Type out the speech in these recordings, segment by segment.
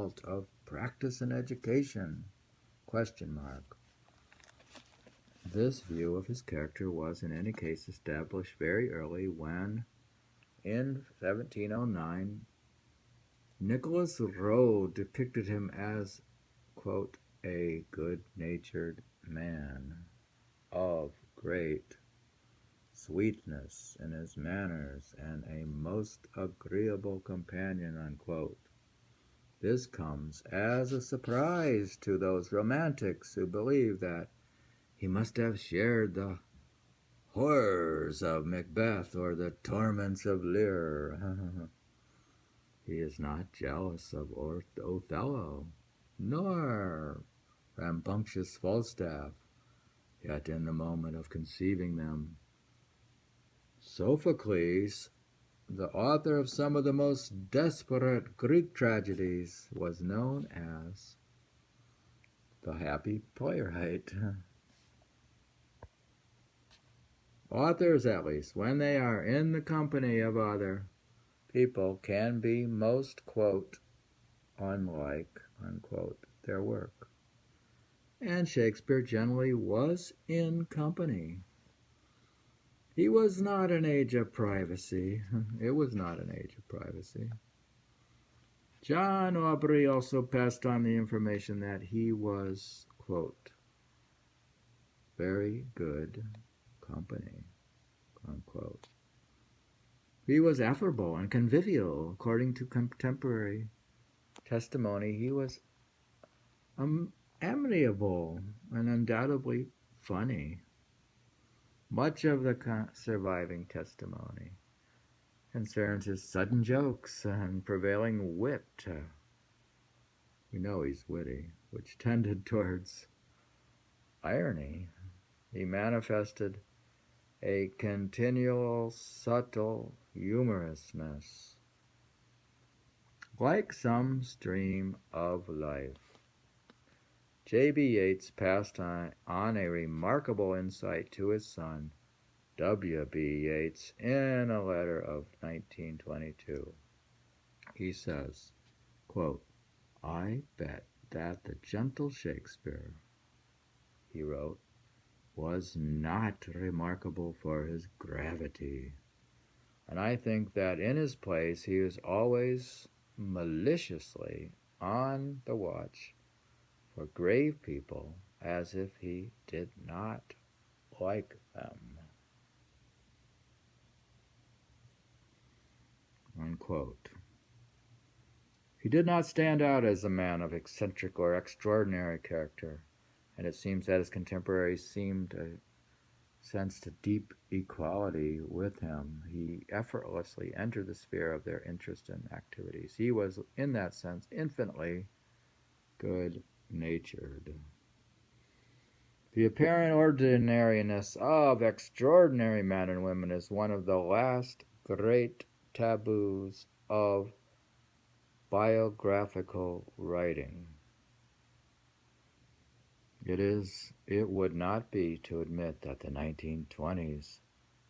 result of practice and education? ? This view of his character was in any case established very early when, in 1709, Nicholas Rowe depicted him as, quote, a good-natured man of great sweetness in his manners and a most agreeable companion, unquote. This comes as a surprise to those romantics who believe that he must have shared the horrors of Macbeth or the torments of Lear. He is not jealous of Othello, nor rambunctious Falstaff, yet in the moment of conceiving them, Sophocles, the author of some of the most desperate Greek tragedies, was known as the happy playwright. Authors, at least, when they are in the company of other people, can be most, quote, unlike, unquote, their work. And Shakespeare generally was in company. He was not an age of privacy. It was not an age of privacy. John Aubrey also passed on the information that he was, quote, very good company, unquote. He was affable and convivial. According to contemporary testimony, he was amiable and undoubtedly funny. Much of the surviving testimony concerns his sudden jokes and prevailing wit. We know he's witty, which tended towards irony. He manifested a continual, subtle humorousness, like some stream of life. J.B. Yeats passed on a remarkable insight to his son, W.B. Yeats, in a letter of 1922. He says, quote, I bet that the gentle Shakespeare, he wrote, was not remarkable for his gravity, and I think that in his plays he was always maliciously on the watch for grave people, as if he did not like them. Unquote. He did not stand out as a man of eccentric or extraordinary character, and it seems that his contemporaries seemed to sense a deep equality with him. He effortlessly entered the sphere of their interest and activities. He was, in that sense, infinitely good-natured. The apparent ordinariness of extraordinary men and women is one of the last great taboos of biographical writing. It would not be to admit that the 1920s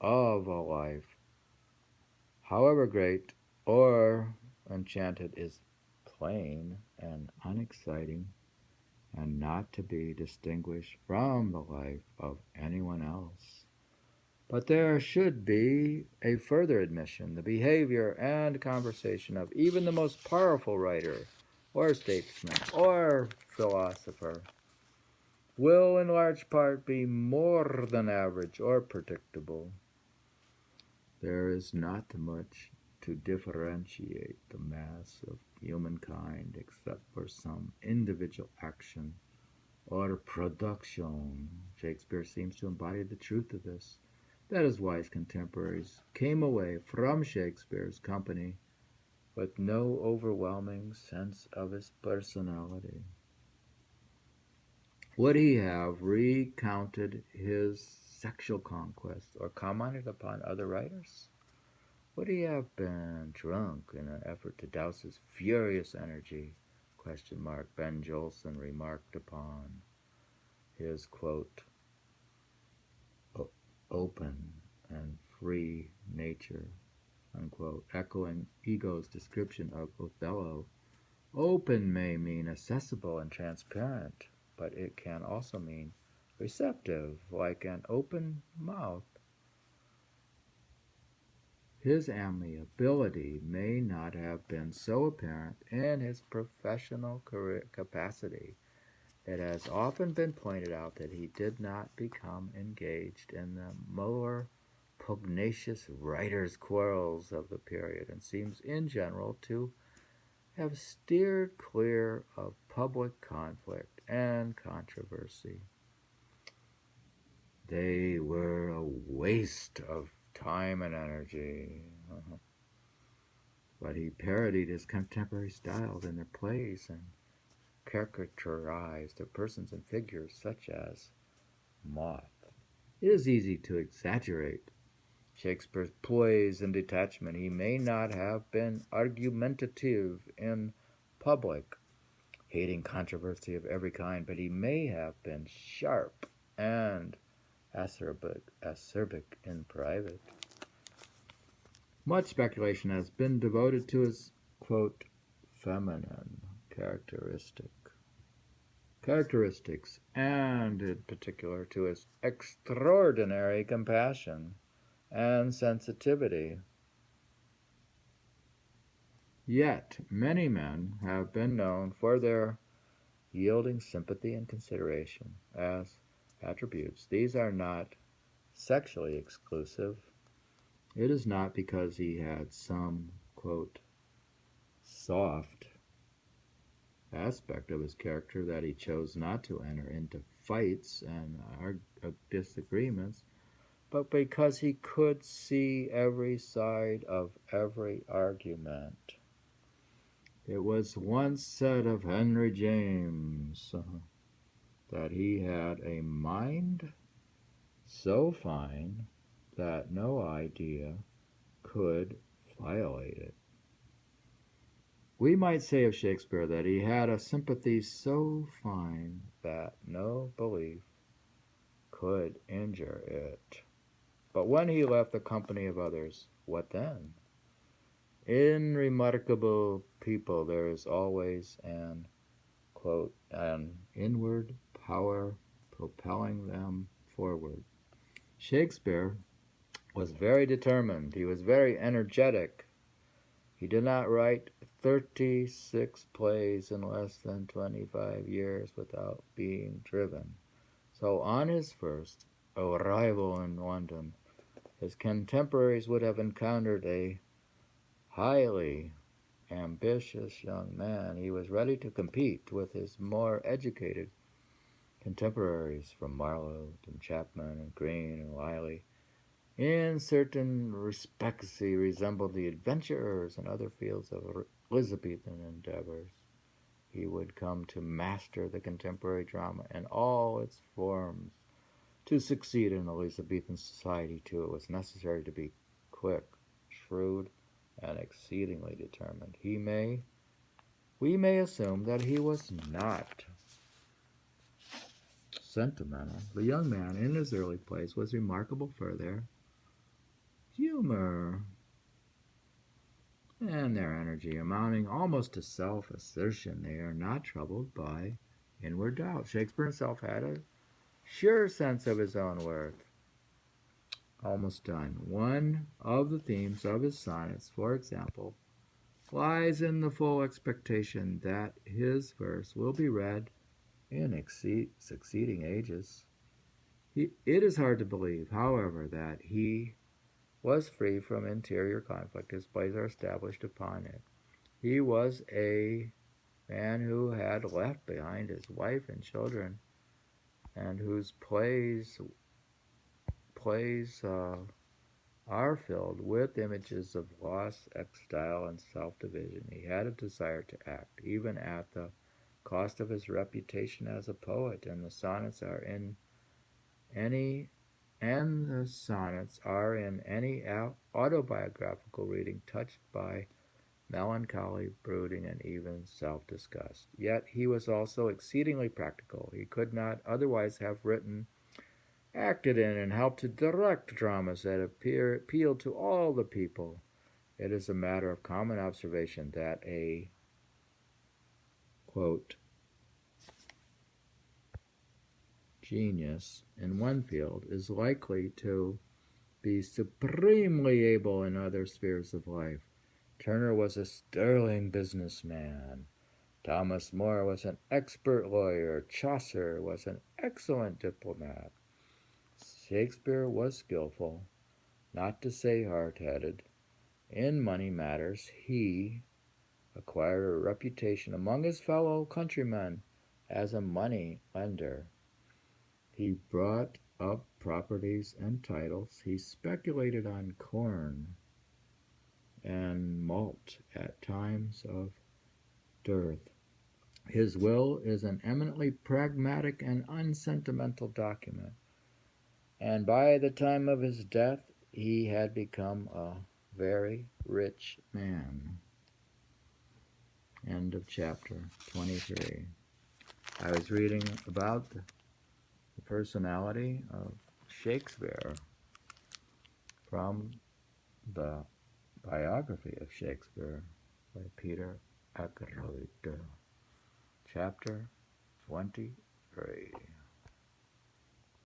of a life, however great or enchanted, is plain and unexciting and not to be distinguished from the life of anyone else. But there should be a further admission. The behavior and conversation of even the most powerful writer or statesman or philosopher will in large part be more than average or predictable. There is not much to differentiate the mass of humankind except for some individual action or production. Shakespeare seems to embody the truth of this. That is why his contemporaries came away from Shakespeare's company with no overwhelming sense of his personality. Would he have recounted his sexual conquest or commented upon other writers? Would he have been drunk in an effort to douse his furious energy? ? Ben Jolson remarked upon his, quote, open and free nature, unquote, echoing Ego's description of Othello Open may mean accessible and transparent, but it can also mean receptive, like an open mouth. His amiability may not have been so apparent in his professional career capacity. It has often been pointed out that he did not become engaged in the more pugnacious writers' quarrels of the period and seems in general to have steered clear of public conflict and controversy. They were a waste of time and energy. But he parodied his contemporary styles in their plays and caricaturized their persons and figures, such as Moth. It is easy to exaggerate Shakespeare's poise and detachment. He may not have been argumentative in public, hating controversy of every kind, but he may have been sharp and acerbic in private. Much speculation has been devoted to his, quote, feminine characteristics, and in particular to his extraordinary compassion and sensitivity. Yet many men have been known for their yielding sympathy and consideration as attributes. These are not sexually exclusive. It is not because he had some, quote, soft aspect of his character that he chose not to enter into fights and disagreements, but because he could see every side of every argument. It was once said of Henry James that he had a mind so fine that no idea could violate it. We might say of Shakespeare that he had a sympathy so fine that no belief could injure it. But when he left the company of others, what then? In remarkable people there is always an, quote, an inward power propelling them forward. Shakespeare was very determined. He was very energetic. He did not write 36 plays in less than 25 years without being driven. So on his first arrival in London, his contemporaries would have encountered a highly ambitious young man. He was ready to compete with his more educated contemporaries from Marlowe and Chapman and Greene and Wiley. In certain respects, he resembled the adventurers in other fields of Elizabethan endeavors. He would come to master the contemporary drama in all its forms. To succeed in Elizabethan society, too, it was necessary to be quick, shrewd, and exceedingly determined. We may assume that he was not sentimental. The young man in his early plays was remarkable for their humor and their energy, amounting almost to self-assertion. They are not troubled by inward doubt. Shakespeare himself had a sure sense of his own worth. Almost done. One of the themes of his sonnets, for example, lies in the full expectation that his verse will be read in succeeding ages. It is hard to believe, however, that he was free from interior conflict. His plays are established upon it. He was a man who had left behind his wife and children, and whose plays are filled with images of loss, exile, and self-division. He had a desire to act, even at the cost of his reputation as a poet, and the sonnets are in any autobiographical reading touched by melancholy, brooding, and even self-disgust. Yet he was also exceedingly practical. He could not otherwise have written, acted in, and helped to direct dramas that appealed to all the people. It is a matter of common observation that a quote, genius in one field is likely to be supremely able in other spheres of life. Turner was a sterling businessman. Thomas More was an expert lawyer. Chaucer was an excellent diplomat. Shakespeare was skillful, not to say hard-headed. In money matters, he acquired a reputation among his fellow countrymen as a money lender. He bought up properties and titles. He speculated on corn and malt at times of dearth. His will is an eminently pragmatic and unsentimental document, and by the time of his death he had become a very rich man. End of chapter 23. I was reading about the personality of Shakespeare from the biography of Shakespeare by Peter Ackroyd. Chapter 23.